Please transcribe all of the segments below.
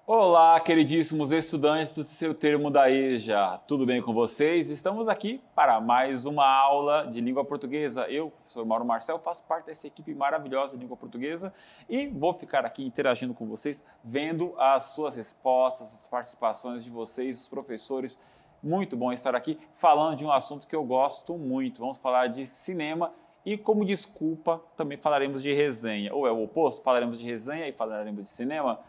Olá, queridíssimos estudantes do terceiro termo da EJA, tudo bem com vocês? Estamos aqui para mais uma aula de língua portuguesa. Eu, professor Mauro Marcel, faço parte dessa equipe maravilhosa de língua portuguesa e vou ficar aqui interagindo com vocês, vendo as suas respostas, as participações de vocês, os professores. Muito bom estar aqui falando de um assunto que eu gosto muito. Vamos falar de cinema e, como desculpa, também falaremos de resenha. Ou é o oposto? Falaremos de resenha e falaremos de cinema?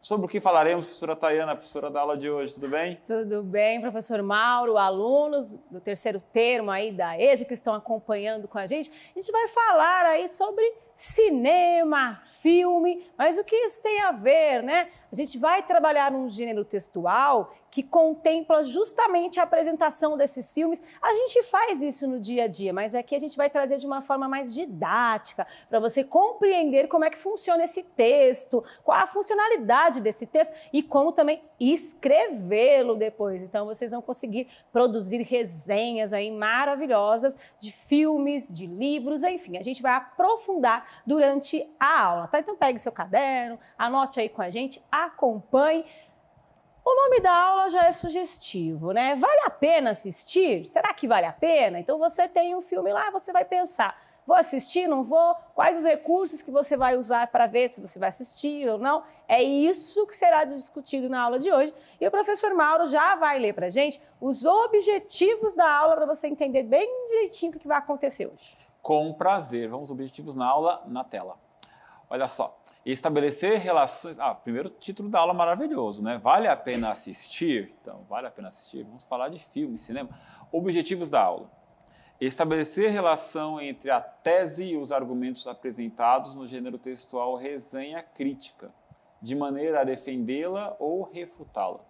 Sobre o que falaremos, professora Tayana, professora da aula de hoje, tudo bem? Tudo bem, professor Mauro, alunos do terceiro termo aí da EJA que estão acompanhando com a gente vai falar aí sobre cinema, filme, mas o que isso tem a ver, né? A gente vai trabalhar um gênero textual que contempla justamente a apresentação desses filmes. A gente faz isso no dia a dia, mas aqui a gente vai trazer de uma forma mais didática, para você compreender como é que funciona esse texto, qual a funcionalidade desse texto e como também escrevê-lo depois. Então vocês vão conseguir produzir resenhas aí maravilhosas de filmes, de livros, enfim, a gente vai aprofundar durante a aula, tá? Então pegue seu caderno, anote aí com a gente, acompanhe. O nome da aula já é sugestivo, né? Vale a pena assistir? Será que vale a pena? Então você tem um filme lá, você vai pensar, vou assistir, não vou? Quais os recursos que você vai usar para ver se você vai assistir ou não? É isso que será discutido na aula de hoje. E o professor Mauro já vai ler para a gente os objetivos da aula para você entender bem direitinho o que vai acontecer hoje. Com prazer. Vamos aos objetivos na aula, na tela. Olha só. Estabelecer relações... primeiro título da aula maravilhoso, né? Vale a pena assistir? Então, vale a pena assistir. Vamos falar de filme, cinema. Objetivos da aula. Estabelecer relação entre a tese e os argumentos apresentados no gênero textual resenha crítica, de maneira a defendê-la ou refutá-la.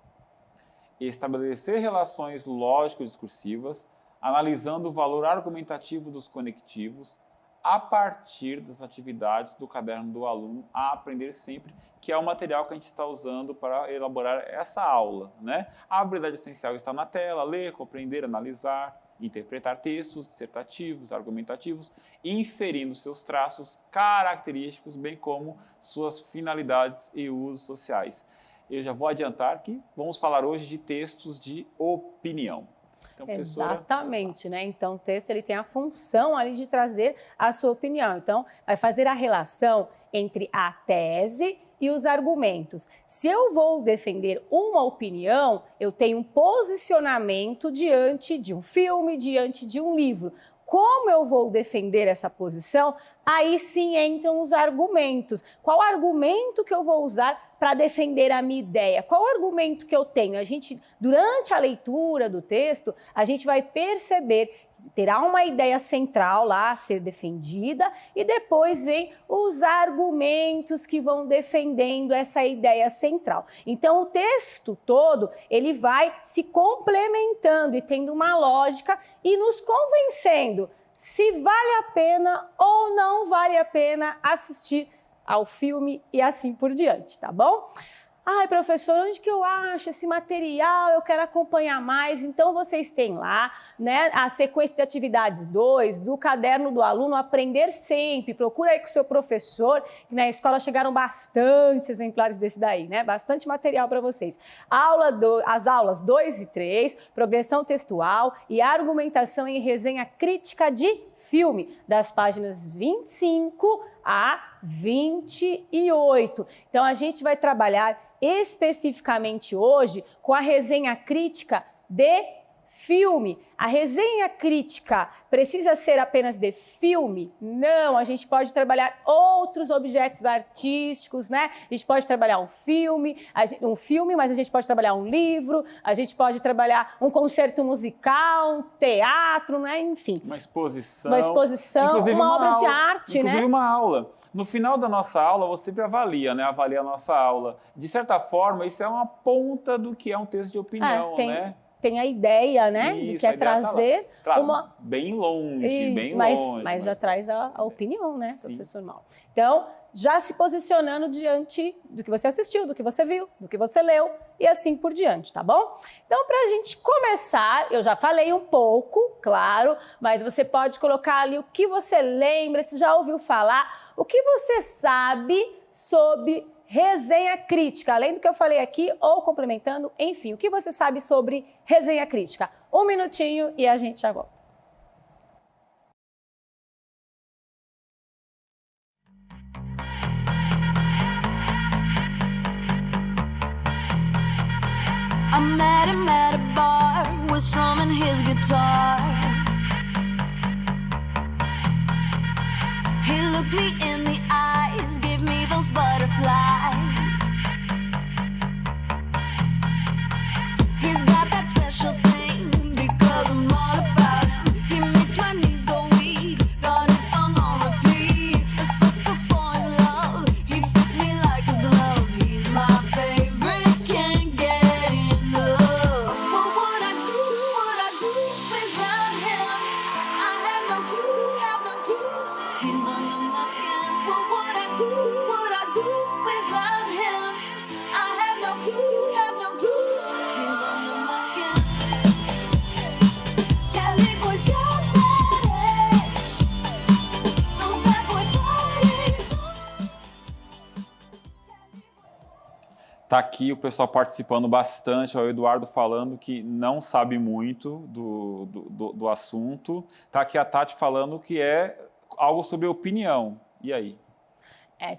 Estabelecer relações lógico-discursivas, analisando o valor argumentativo dos conectivos a partir das atividades do caderno do aluno a aprender sempre, que é o material que a gente está usando para elaborar essa aula, né? A habilidade essencial está na tela: ler, compreender, analisar, interpretar textos dissertativos, argumentativos, inferindo seus traços característicos, bem como suas finalidades e usos sociais. Eu já vou adiantar que vamos falar hoje de textos de opinião. Então, exatamente, né? Então o texto ele tem a função ali de trazer a sua opinião. Então vai fazer a relação entre a tese e os argumentos. Se eu vou defender uma opinião, eu tenho um posicionamento diante de um filme, diante de um livro. Como eu vou defender essa posição? Aí sim entram os argumentos. Qual argumento que eu vou usar para defender a minha ideia? Qual argumento que eu tenho? Durante a leitura do texto, a gente vai perceber que terá uma ideia central lá a ser defendida e depois vem os argumentos que vão defendendo essa ideia central. Então, o texto todo, ele vai se complementando e tendo uma lógica e nos convencendo se vale a pena ou não vale a pena assistir ao filme e assim por diante, tá bom? Ai, professor, onde que eu acho esse material? Eu quero acompanhar mais. Então, vocês têm lá, né, a sequência de atividades 2 do caderno do aluno Aprender Sempre. Procura aí com o seu professor, que na escola chegaram bastante exemplares desse daí, né? Bastante material para vocês. As aulas 2 e 3, progressão textual e argumentação em resenha crítica de filme, das páginas 25 a 28. Então, a gente vai trabalhar especificamente hoje com a resenha crítica de filme. A resenha crítica precisa ser apenas de filme? Não, a gente pode trabalhar outros objetos artísticos, né? A gente pode trabalhar um filme, mas a gente pode trabalhar um livro, a gente pode trabalhar um concerto musical, um teatro, né? Enfim. Uma exposição, uma obra de arte, inclusive uma aula. No final da nossa aula, você sempre avalia, né? Avalia a nossa aula. De certa forma, isso é uma ponta do que é um texto de opinião, né? Tem a ideia, né? Isso, do que é trazer claro, uma... bem longe, isso, bem longe. Mas já traz a opinião, né, sim, professor Mauro? Então, já se posicionando diante do que você assistiu, do que você viu, do que você leu e assim por diante, tá bom? Então, para a gente começar, eu já falei um pouco, claro, mas você pode colocar ali o que você lembra, se já ouviu falar, o que você sabe sobre resenha crítica, além do que eu falei aqui ou complementando, enfim, o que você sabe sobre resenha crítica? 1 minutinho e a gente já volta. I met him at a bar, was strumming his guitar. He looked me in the eyes, gave me those butterflies. He's got that special thing, because I'm all about him. He makes my knees go weak, got his song on repeat. A sucker for his love, he fits me like a glove. He's my favorite, can't get enough. What would I do without him? I have no clue. He's under my skin. What would I do without him? I have no clue. He's under my skin. Cali boys got that. Those bad boys fighting. Tá aqui o pessoal participando bastante, ó, o Eduardo falando que não sabe muito do assunto. Tá aqui a Tati falando que é algo sobre opinião. E aí?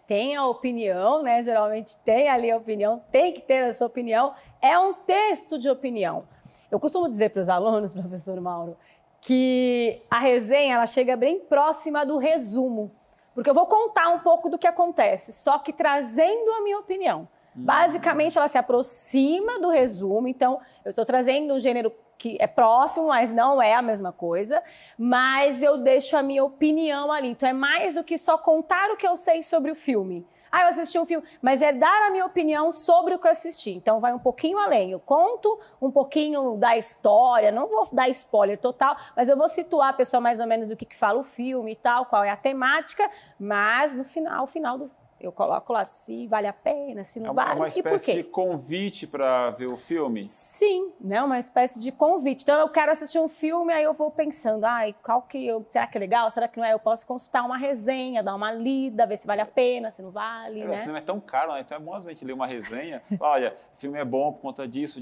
Tem a opinião, né? Geralmente tem ali a opinião, tem que ter a sua opinião. É um texto de opinião. Eu costumo dizer para os alunos, professor Mauro, que a resenha ela chega bem próxima do resumo, porque eu vou contar um pouco do que acontece, só que trazendo a minha opinião. Basicamente, ela se aproxima do resumo, então eu estou trazendo um gênero que é próximo, mas não é a mesma coisa, mas eu deixo a minha opinião ali. Então é mais do que só contar o que eu sei sobre o filme. Eu assisti um filme, mas é dar a minha opinião sobre o que eu assisti. Então vai um pouquinho além. Eu conto um pouquinho da história, não vou dar spoiler total, mas eu vou situar a pessoa mais ou menos do que fala o filme e tal, qual é a temática, mas no final eu coloco lá se vale a pena, se não vale, É uma e por espécie quê? de convite para ver o filme? Sim, né? Uma espécie de convite. Então, eu quero assistir um filme, aí eu vou pensando, será que é legal? Será que não é? Eu posso consultar uma resenha, dar uma lida, ver se vale a pena, se não vale, né? O cinema é tão caro, né? Então é bom a gente ler uma resenha. Olha, o filme é bom por conta disso.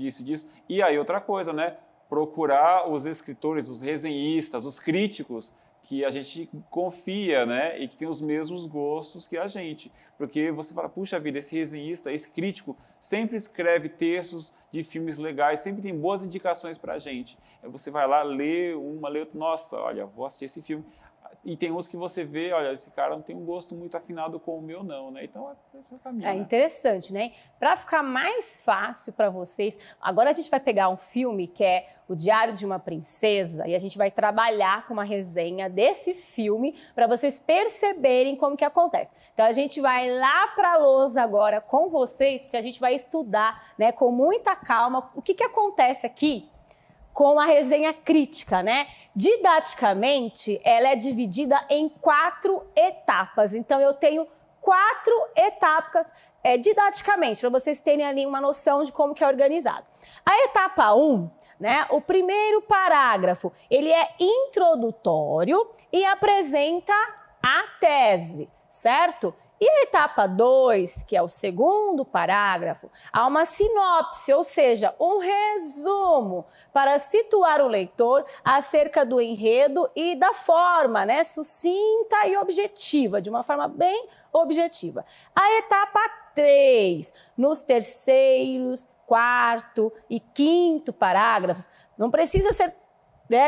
E aí, outra coisa, né? Procurar os escritores, os resenhistas, os críticos que a gente confia, né? E que tem os mesmos gostos que a gente. Porque você fala, puxa vida, esse resenhista, esse crítico sempre escreve textos de filmes legais, sempre tem boas indicações pra gente. Aí você vai lá, lê outra, nossa, olha, vou assistir esse filme. E tem uns que você vê, olha, esse cara não tem um gosto muito afinado com o meu, não, né? Então, esse é o caminho. É interessante, né? Para ficar mais fácil para vocês, agora a gente vai pegar um filme que é O Diário de uma Princesa e a gente vai trabalhar com uma resenha desse filme para vocês perceberem como que acontece. Então, a gente vai lá para a lousa agora com vocês, porque a gente vai estudar, né, com muita calma o que acontece aqui com a resenha crítica, né? Didaticamente, ela é dividida em 4 etapas. Então, eu tenho 4 etapas didaticamente, para vocês terem ali uma noção de como que é organizado. A etapa 1, né? O primeiro parágrafo, ele é introdutório e apresenta a tese, certo? E a etapa 2, que é o segundo parágrafo, há uma sinopse, ou seja, um resumo para situar o leitor acerca do enredo e da forma, né, sucinta e objetiva, de uma forma bem objetiva. A etapa 3, nos terceiros, quarto e quinto parágrafos, não precisa ser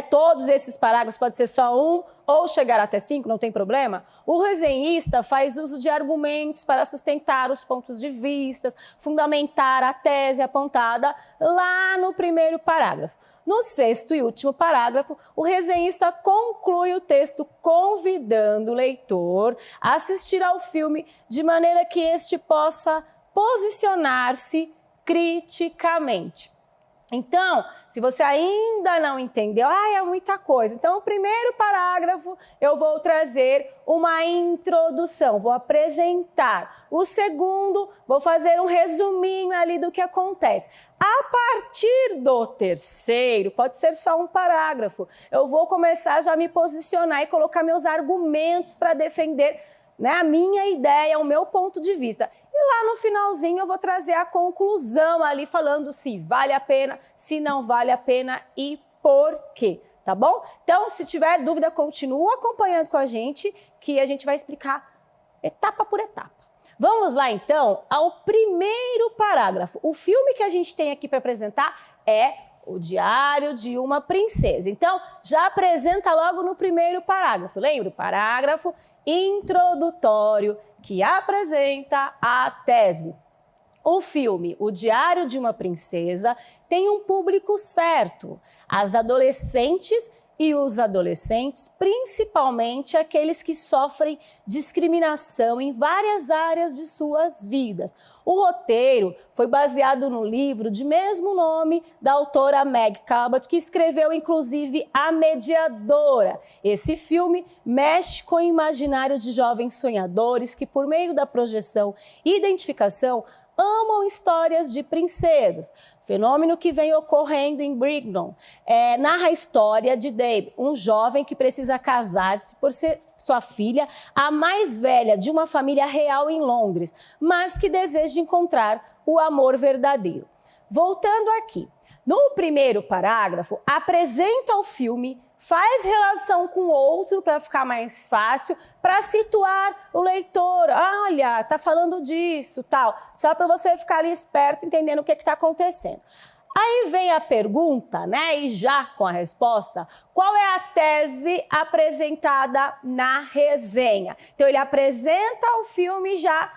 todos esses parágrafos, pode ser só um ou chegar até 5, não tem problema. O resenhista faz uso de argumentos para sustentar os pontos de vista, fundamentar a tese apontada lá no primeiro parágrafo. No sexto e último parágrafo, o resenhista conclui o texto convidando o leitor a assistir ao filme de maneira que este possa posicionar-se criticamente. Então, se você ainda não entendeu, é muita coisa. Então, o primeiro parágrafo eu vou trazer uma introdução, vou apresentar. O segundo, vou fazer um resuminho ali do que acontece. A partir do terceiro, pode ser só um parágrafo, eu vou começar já a me posicionar e colocar meus argumentos para defender né, a minha ideia, o meu ponto de vista. E lá no finalzinho eu vou trazer a conclusão ali, falando se vale a pena, se não vale a pena e por quê, tá bom? Então, se tiver dúvida, continua acompanhando com a gente, que a gente vai explicar etapa por etapa. Vamos lá, então, ao primeiro parágrafo. O filme que a gente tem aqui para apresentar é O Diário de uma Princesa. Então, já apresenta logo no primeiro parágrafo. Lembra? O parágrafo introdutório que apresenta a tese. O filme O Diário de uma Princesa tem um público certo, as adolescentes e os adolescentes, principalmente aqueles que sofrem discriminação em várias áreas de suas vidas. O roteiro foi baseado no livro de mesmo nome da autora Meg Cabot, que escreveu inclusive A Mediadora. Esse filme mexe com o imaginário de jovens sonhadores que, por meio da projeção e identificação, amam histórias de princesas, fenômeno que vem ocorrendo em Brignon. Narra a história de Dave, um jovem que precisa casar-se por ser sua filha a mais velha de uma família real em Londres, mas que deseja encontrar o amor verdadeiro. Voltando aqui, no primeiro parágrafo, apresenta o filme, faz relação com outro para ficar mais fácil, para situar o leitor. Olha, tá falando disso, tal. Só para você ficar ali esperto, entendendo o que está acontecendo. Aí vem a pergunta, né? E já com a resposta, qual é a tese apresentada na resenha? Então ele apresenta o filme já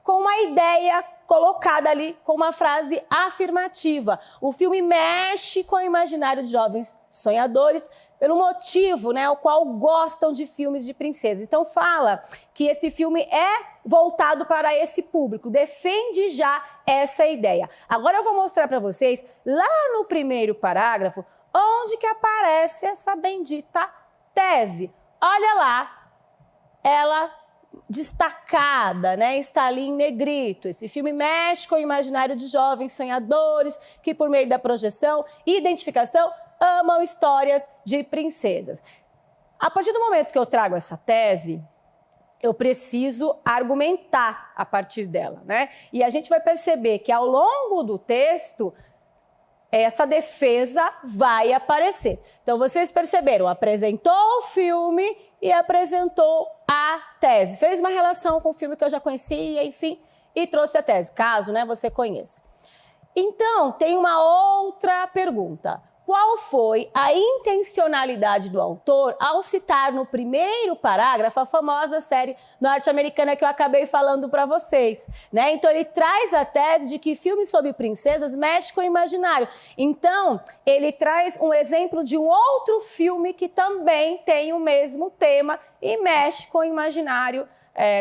com uma ideia colocada ali com uma frase afirmativa. O filme mexe com o imaginário de jovens sonhadores pelo motivo, né, o qual gostam de filmes de princesa. Então fala que esse filme é voltado para esse público, defende já essa ideia. Agora eu vou mostrar para vocês, lá no primeiro parágrafo, onde que aparece essa bendita tese. Olha lá, ela destacada, né? Está ali em negrito. Esse filme mexe com o imaginário de jovens sonhadores que, por meio da projeção e identificação, amam histórias de princesas. A partir do momento que eu trago essa tese, eu preciso argumentar a partir dela, né? E a gente vai perceber que ao longo do texto, essa defesa vai aparecer. Então, vocês perceberam, apresentou o filme e apresentou a tese. Fez uma relação com o filme que eu já conhecia, enfim, e trouxe a tese, caso, né, você conheça. Então, tem uma outra pergunta. Qual foi a intencionalidade do autor ao citar no primeiro parágrafo a famosa série norte-americana que eu acabei falando para vocês, né? Então ele traz a tese de que filmes sobre princesas mexe com o imaginário. Então ele traz um exemplo de um outro filme que também tem o mesmo tema e mexe com o imaginário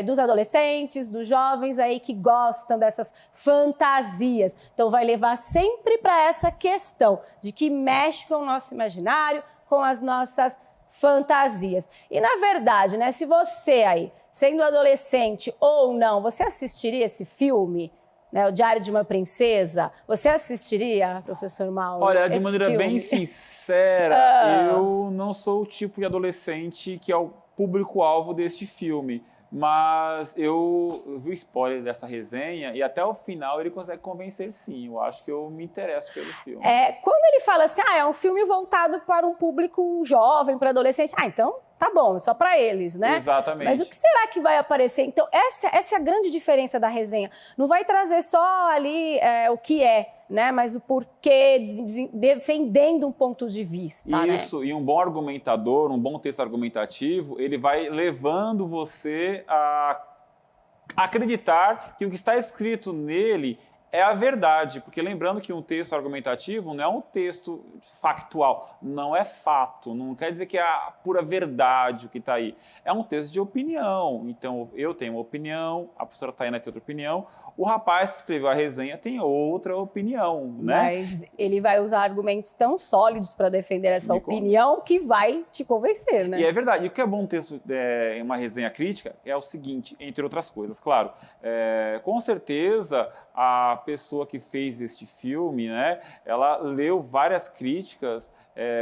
dos adolescentes, dos jovens aí que gostam dessas fantasias. Então vai levar sempre para essa questão de que mexe com o nosso imaginário, com as nossas fantasias. E na verdade, né, se você aí, sendo adolescente ou não, você assistiria esse filme, né, O Diário de uma Princesa? Você assistiria, professor Mauro? Olha, de maneira bem sincera, eu não sou o tipo de adolescente que é o público-alvo deste filme. Mas eu vi o spoiler dessa resenha e até o final ele consegue convencer sim. Eu acho que eu me interesso pelo filme. Quando ele fala assim, é um filme voltado para um público jovem, para adolescente, então tá bom, é só para eles, né? Exatamente. Mas o que será que vai aparecer? Então, essa é a grande diferença da resenha. Não vai trazer só ali o que é, né? Mas o porquê, defendendo um ponto de vista. Isso, né? E um bom argumentador, um bom texto argumentativo, ele vai levando você a acreditar que o que está escrito nele é a verdade, porque lembrando que um texto argumentativo não é um texto factual, não é fato, não quer dizer que é a pura verdade o que está aí. É um texto de opinião, então eu tenho uma opinião, a professora Taina tem outra opinião, o rapaz que escreveu a resenha tem outra opinião, né? Mas ele vai usar argumentos tão sólidos para defender essa opinião que vai te convencer, né? E é verdade, e o que é bom um texto em uma resenha crítica é o seguinte, entre outras coisas, claro, com certeza a pessoa que fez este filme, né, ela leu várias críticas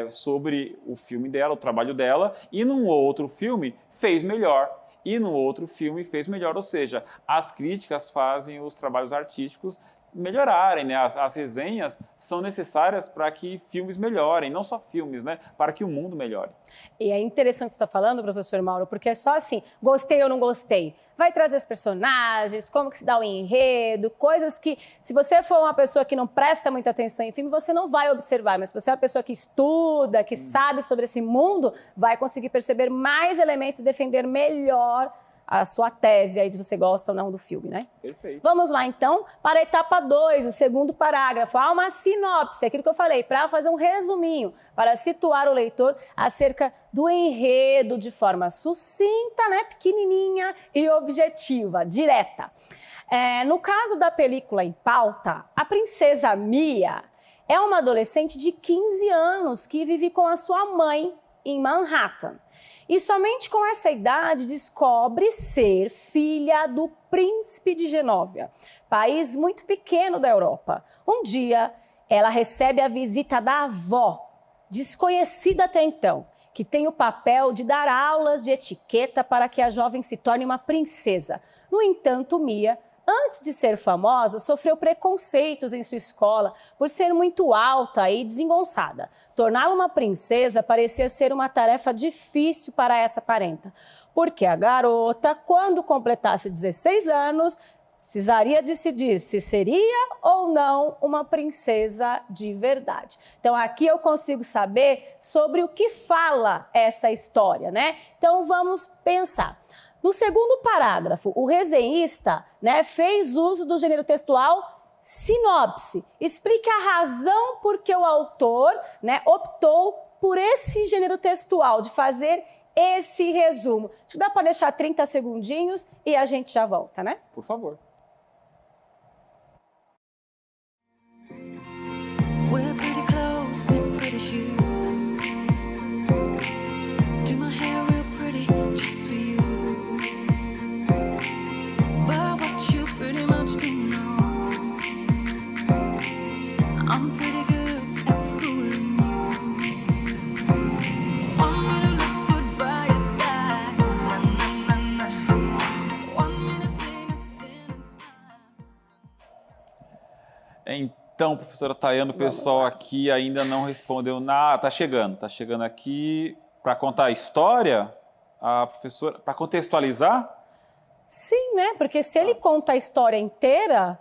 sobre o filme dela, o trabalho dela, e num outro filme fez melhor. e no outro filme fez melhor, ou seja, as críticas fazem os trabalhos artísticos melhorarem, né? As resenhas são necessárias para que filmes melhorem, não só filmes, né? Para que o mundo melhore. E é interessante você estar falando, professor Mauro, porque é só assim, gostei ou não gostei. Vai trazer os personagens, como que se dá o enredo, coisas que, se você for uma pessoa que não presta muita atenção em filme, você não vai observar. Mas se você é uma pessoa que estuda, que sabe sobre esse mundo, vai conseguir perceber mais elementos e defender melhor a sua tese aí, se você gosta ou não do filme, né? Perfeito. Vamos lá, então, para a etapa 2, o segundo parágrafo. Há uma sinopse, aquilo que eu falei, para fazer um resuminho, para situar o leitor acerca do enredo de forma sucinta, né, pequenininha e objetiva, direta. No caso da película em pauta, a princesa Mia é uma adolescente de 15 anos que vive com a sua mãe em Manhattan. E somente com essa idade descobre ser filha do príncipe de Genóvia, país muito pequeno da Europa. Um dia, ela recebe a visita da avó, desconhecida até então, que tem o papel de dar aulas de etiqueta para que a jovem se torne uma princesa. No entanto, Mia, antes de ser famosa, sofreu preconceitos em sua escola por ser muito alta e desengonçada. Torná-la uma princesa parecia ser uma tarefa difícil para essa parenta, porque a garota, quando completasse 16 anos, precisaria decidir se seria ou não uma princesa de verdade. Então aqui eu consigo saber sobre o que fala essa história, né? Então vamos pensar. No segundo parágrafo, o resenhista, né, fez uso do gênero textual sinopse. Explique a razão por que o autor, né, optou por esse gênero textual, de fazer esse resumo. Acho que dá para deixar 30 segundinhos e a gente já volta, né? Por favor. We're pretty close in pretty shoes. Do my hair real pretty just for you. But what you pretty much do know, I'm pretty good at fooling you. Want me to look good by your side, na na na na. Want me to say nothing and smile. Então, professora Tayana, o pessoal aqui ainda não respondeu nada. Tá chegando aqui para contar a história, a professora, para contextualizar. Sim, né? Porque se ele conta a história inteira,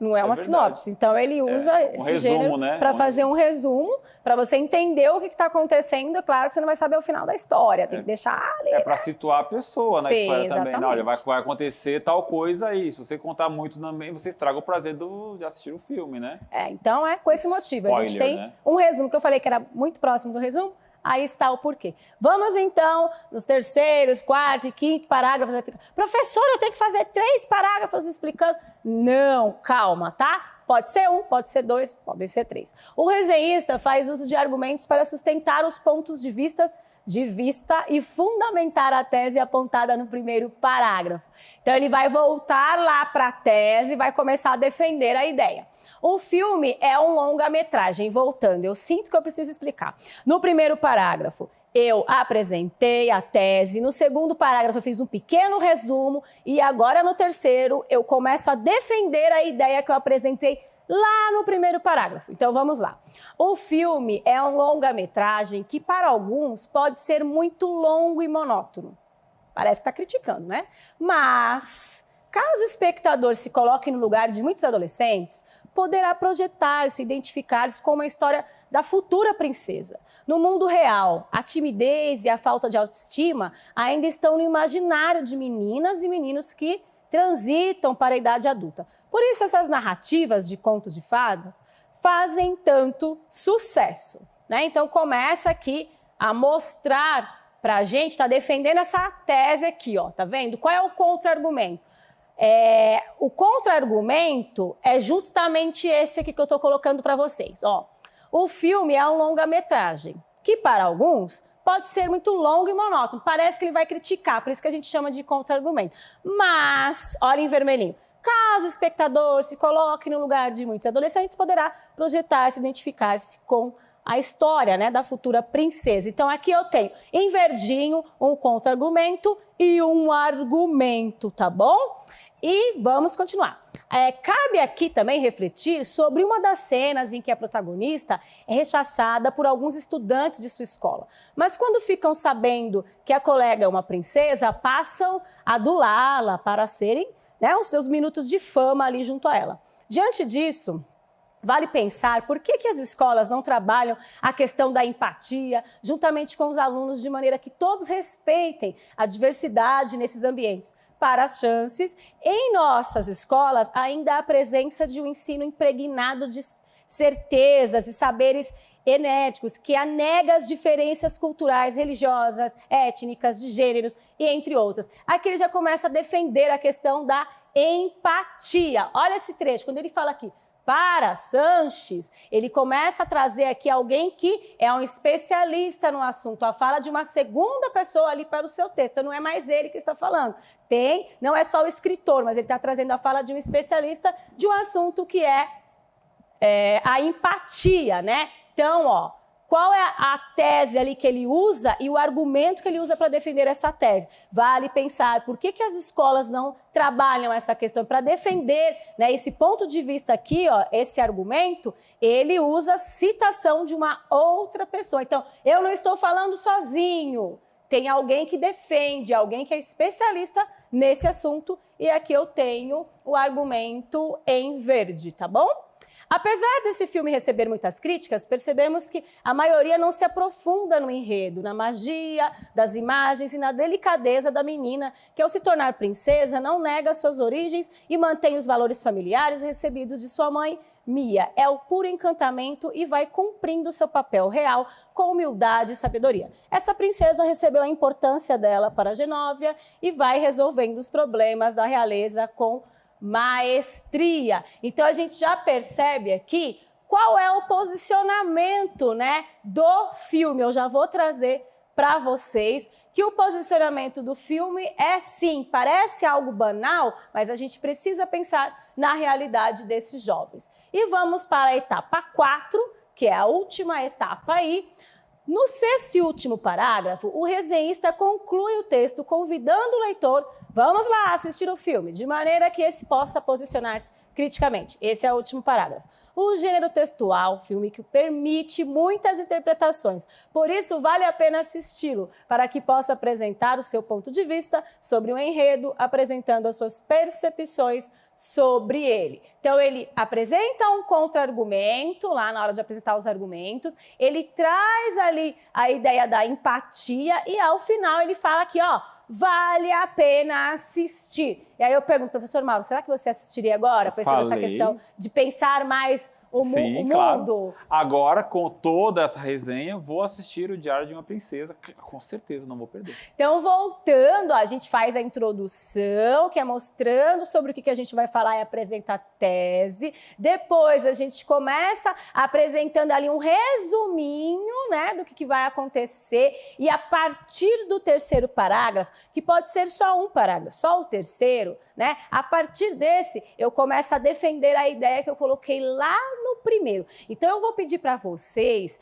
não é uma verdade. sinopse. Então ele usa esse resumo, gênero né? para fazer um resumo, para você entender o que está acontecendo. É claro que você não vai saber o final da história, tem que deixar ali. É para situar a pessoa na Sim, história também. Não, olha, exatamente. vai acontecer tal coisa aí. Se você contar muito também, você estraga o prazer de assistir o filme, né? Então é com esse motivo. A gente Spoiler, tem né? um resumo que eu falei que era muito próximo do resumo. Aí está o porquê. Vamos então nos terceiros, quarto e quinto parágrafos. Professor, eu tenho que fazer 3 parágrafos explicando. Não, calma, tá? Pode ser 1, pode ser 2, pode ser 3. O resenhista faz uso de argumentos para sustentar os pontos de vista e fundamentar a tese apontada no primeiro parágrafo. Então ele vai voltar lá para a tese e vai começar a defender a ideia. O filme é um longa-metragem, voltando, eu sinto que eu preciso explicar. No primeiro parágrafo, eu apresentei a tese, no segundo parágrafo eu fiz um pequeno resumo e agora no terceiro eu começo a defender a ideia que eu apresentei lá no primeiro parágrafo. Então vamos lá. O filme é um longa-metragem que para alguns pode ser muito longo e monótono. Parece que está criticando, né? Mas, caso o espectador se coloque no lugar de muitos adolescentes, poderá projetar-se, identificar-se com uma história da futura princesa. No mundo real, a timidez e a falta de autoestima ainda estão no imaginário de meninas e meninos que transitam para a idade adulta. Por isso, essas narrativas de contos de fadas fazem tanto sucesso, né? Então, começa aqui a mostrar para a gente, está defendendo essa tese aqui, ó, tá vendo? Qual é o contra-argumento? O contra-argumento é justamente esse aqui que eu estou colocando para vocês. Ó, o filme é um longa-metragem, que para alguns pode ser muito longo e monótono. Parece que ele vai criticar, por isso que a gente chama de contra-argumento. Mas, olha em vermelhinho, caso o espectador se coloque no lugar de muitos adolescentes, poderá projetar-se, identificar-se com a história, né, da futura princesa. Então aqui eu tenho em verdinho um contra-argumento e um argumento, tá bom? E vamos continuar. Cabe aqui também refletir sobre uma das cenas em que a protagonista é rechaçada por alguns estudantes de sua escola. Mas quando ficam sabendo que a colega é uma princesa, passam a adulá-la para serem, né, os seus minutos de fama ali junto a ela. Diante disso, vale pensar por que as escolas não trabalham a questão da empatia juntamente com os alunos de maneira que todos respeitem a diversidade nesses ambientes. Para as chances, em nossas escolas ainda há a presença de um ensino impregnado de certezas e saberes enéticos que anega as diferenças culturais, religiosas, étnicas, de gêneros e entre outras. Aqui ele já começa a defender a questão da empatia. Olha esse trecho, quando ele fala aqui, para Sanches, ele começa a trazer aqui alguém que é um especialista no assunto. A fala de uma segunda pessoa ali para o seu texto. Não é mais ele que está falando. Não é só o escritor, mas ele está trazendo a fala de um especialista de um assunto que é a empatia, né? Então, ó, qual é a tese ali que ele usa e o argumento que ele usa para defender essa tese? Vale pensar por que as escolas não trabalham essa questão para defender, né, esse ponto de vista aqui, ó, esse argumento, ele usa citação de uma outra pessoa. Então, eu não estou falando sozinho, tem alguém que defende, alguém que é especialista nesse assunto e aqui eu tenho o argumento em verde, tá bom? Apesar desse filme receber muitas críticas, percebemos que a maioria não se aprofunda no enredo, na magia das imagens e na delicadeza da menina, que ao se tornar princesa não nega suas origens e mantém os valores familiares recebidos de sua mãe, Mia. É o puro encantamento e vai cumprindo seu papel real com humildade e sabedoria. Essa princesa recebeu a importância dela para Genóvia e vai resolvendo os problemas da realeza com maestria. Então a gente já percebe aqui qual é o posicionamento, né, do filme. Eu já vou trazer para vocês que o posicionamento do filme é sim, parece algo banal, mas a gente precisa pensar na realidade desses jovens. E vamos para a etapa 4, que é a última etapa aí. No sexto e último parágrafo, o resenhista conclui o texto convidando o leitor, vamos lá assistir o filme, de maneira que esse possa posicionar-se criticamente. Esse é o último parágrafo. O gênero textual, filme que permite muitas interpretações, por isso vale a pena assisti-lo, para que possa apresentar o seu ponto de vista sobre o enredo, apresentando as suas percepções sobre ele. Então ele apresenta um contra-argumento, lá na hora de apresentar os argumentos, ele traz ali a ideia da empatia e ao final ele fala aqui, ó, vale a pena assistir. E aí eu pergunto, professor Mauro, será que você assistiria agora? Pensando nessa questão de pensar mais o mundo. Claro. Agora, com toda essa resenha, vou assistir o Diário de uma Princesa. Com certeza não vou perder. Então, voltando, a gente faz a introdução, que é mostrando sobre o que a gente vai falar e apresenta a tese. Depois, a gente começa apresentando ali um resuminho, né, do que vai acontecer. E a partir do terceiro parágrafo, que pode ser só um parágrafo, só o terceiro, né? A partir desse, eu começo a defender a ideia que eu coloquei lá no primeiro. Então, eu vou pedir para vocês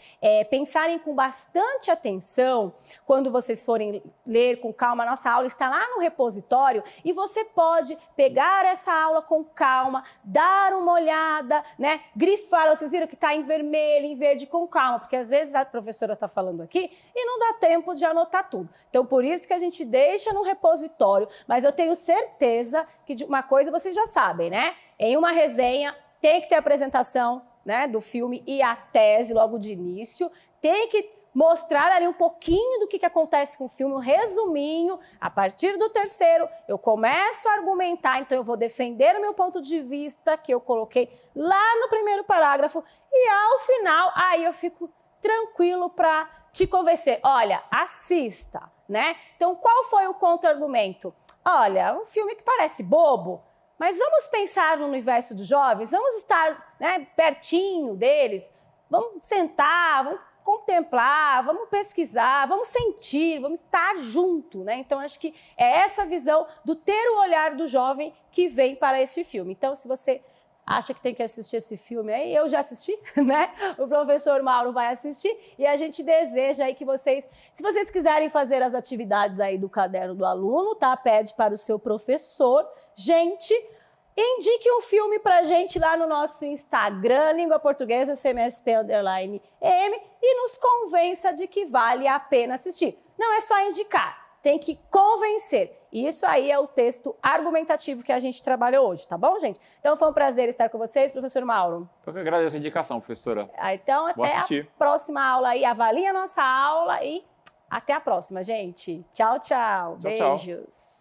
pensarem com bastante atenção quando vocês forem ler com calma. A nossa aula está lá no repositório e você pode pegar essa aula com calma, dar uma olhada, né? Grifar, vocês viram que está em vermelho, em verde, com calma, porque às vezes a professora está falando aqui e não dá tempo de anotar tudo. Então, por isso que a gente deixa no repositório, mas eu tenho certeza que de uma coisa vocês já sabem, né? Em uma resenha, tem que ter a apresentação, né, do filme e a tese logo de início. Tem que mostrar ali um pouquinho do que acontece com o filme, um resuminho. A partir do terceiro, eu começo a argumentar, então eu vou defender o meu ponto de vista que eu coloquei lá no primeiro parágrafo e ao final, aí eu fico tranquilo para te convencer. Olha, assista, né? Então, qual foi o contra-argumento? Olha, um filme que parece bobo, mas vamos pensar no universo dos jovens, vamos estar, né, pertinho deles, vamos sentar, vamos contemplar, vamos pesquisar, vamos sentir, vamos estar junto, né? Então, acho que é essa visão do ter o olhar do jovem que vem para esse filme. Então, se você acha que tem que assistir esse filme aí, eu já assisti, né? O professor Mauro vai assistir e a gente deseja aí que vocês, se vocês quiserem fazer as atividades aí do caderno do aluno, tá? Pede para o seu professor. Gente, indique um filme pra gente lá no nosso Instagram, Língua Portuguesa, CMSP_EM, e nos convença de que vale a pena assistir. Não é só indicar, tem que convencer. E isso aí é o texto argumentativo que a gente trabalhou hoje, tá bom, gente? Então foi um prazer estar com vocês, professor Mauro. Eu que agradeço a indicação, professora. Então Vou até assistir. a próxima aula aí, avalie a nossa aula e até a próxima, gente. Tchau, tchau. Tchau, tchau. Beijos.